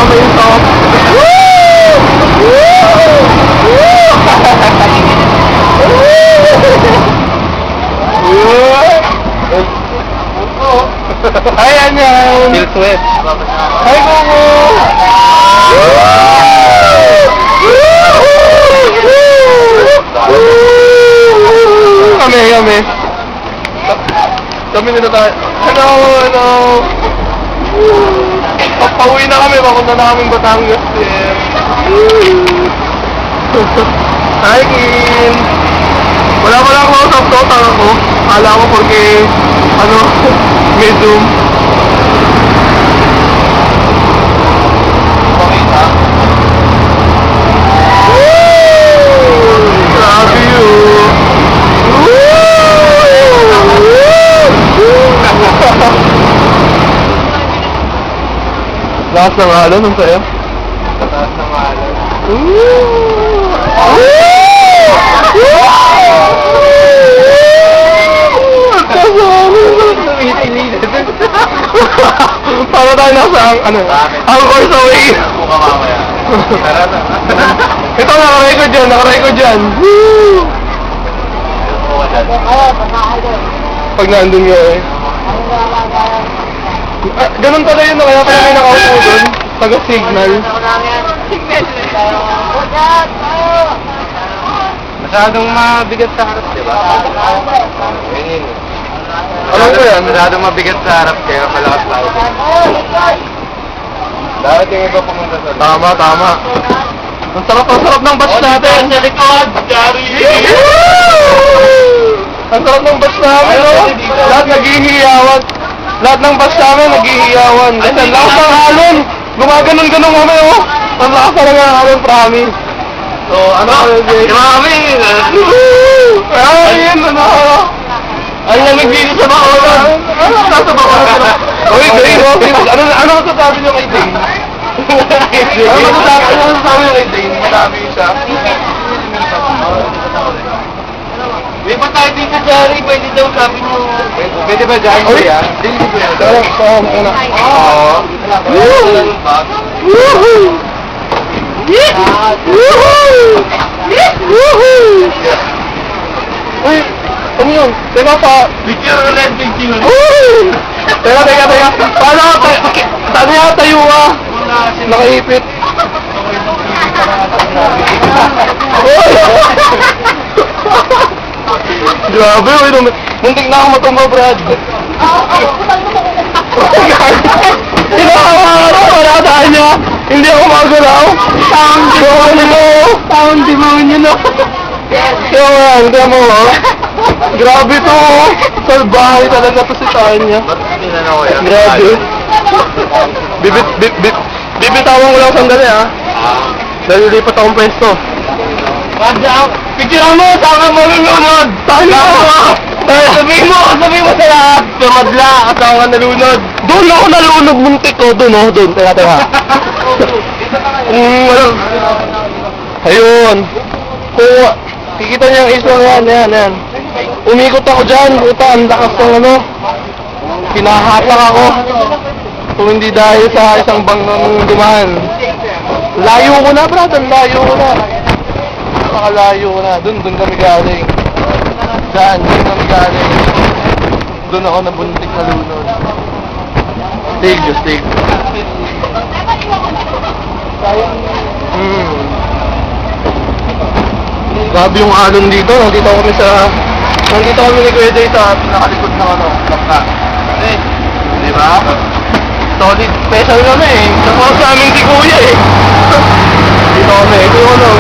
kasama yung top. Ayan yan! Feel sweat. Hi, Momo! Kami. Kami nila tayo. Hello! Pauwi na kami, papunta na kaming Batangas. Hi, Kim! Wala ako sa total ako. Kala ko porque, may Zoom. Pakita. Grabe yun. Lakas ng alon, ang sayo? Tataas ng alon. Para tayo nasa Angkor sa way. Buka mamaya. Tara na. Ito, nakarecord dyan. Pag nandun nga eh. Ganun pala yun, kaya pala may nakaupo doon. Taga-signal. Masyadong mabigat sa harap, di ba? Ganyan eh. Alam ko yan. Masyadong mabigat sa harap, kaya malakas tayo. Dapat yung iba pumunta sa Tama. Ang sarap ng batch natin. Sa likod, Gary! Ang sarap ng batch namin, no? Lahat naghihiyawan. Lahat ng batch namin naghihiyawan. Kasi ang lakas ng halon. Gumaganon-ganon kami, oh. Ang lakas talaga ng halon, promise. So, Grabe! Ayun, ang lamig dito sa Bacolod. Nasa Bacolod. Uy, Dane, ano masasabi niyo kay Dane? Ano masasabi niyo kay Dane? Madami siya. May pa tayo din sa Jerry, pwede daw sabi mo. Pwede ba dyan? Uy! Dili ko yan. Oo, muna. Oo. Woohoo! Woohoo! Uy! Ano yun? Teka pa! Picture ulit, picture. Uy! Teka. Paano ka? Saan nga tayo ka? Nakaipit. Uy! Grabe, uy. Muntik na ako matumba, Brad. Kinakawa ka na, wala niya. Hindi ako magalaw. Sound demonyo no. Yan, mo, oh. Grabe to, oh. Salbahay talaga to si Tanya. Ba't tinanaw ko yan? Grabe. Bibitawan ko lang sandali, ha. Nalilipat akong pwesto. Picture mo, saka mo nalunod. Tanya mo. Sabihin mo sa lahat. Madla, kasama ka nalunod. Doon ako nalunod, muntik ko. Doon. Teka. Ayun. Kung kikita niyo yung isang yan. Umikot ako dyan. Puta, ang lakas ng pinahatak ako. Kung hindi dahil sa isang banggang dumaan. Layo ko na, brad. Layo ko na. Nakalayo ko na. Doon kami galing. Doon kami galing. Doon ako nabuntik na lunod. Stage. Grabe yung alon dito. Nandito kami ni Kuya Jay sa nakalikod ng lakka. Di ba? Solid special kami eh. Sa mga sa amin si Kuya eh. Dito kami. Ito yung ang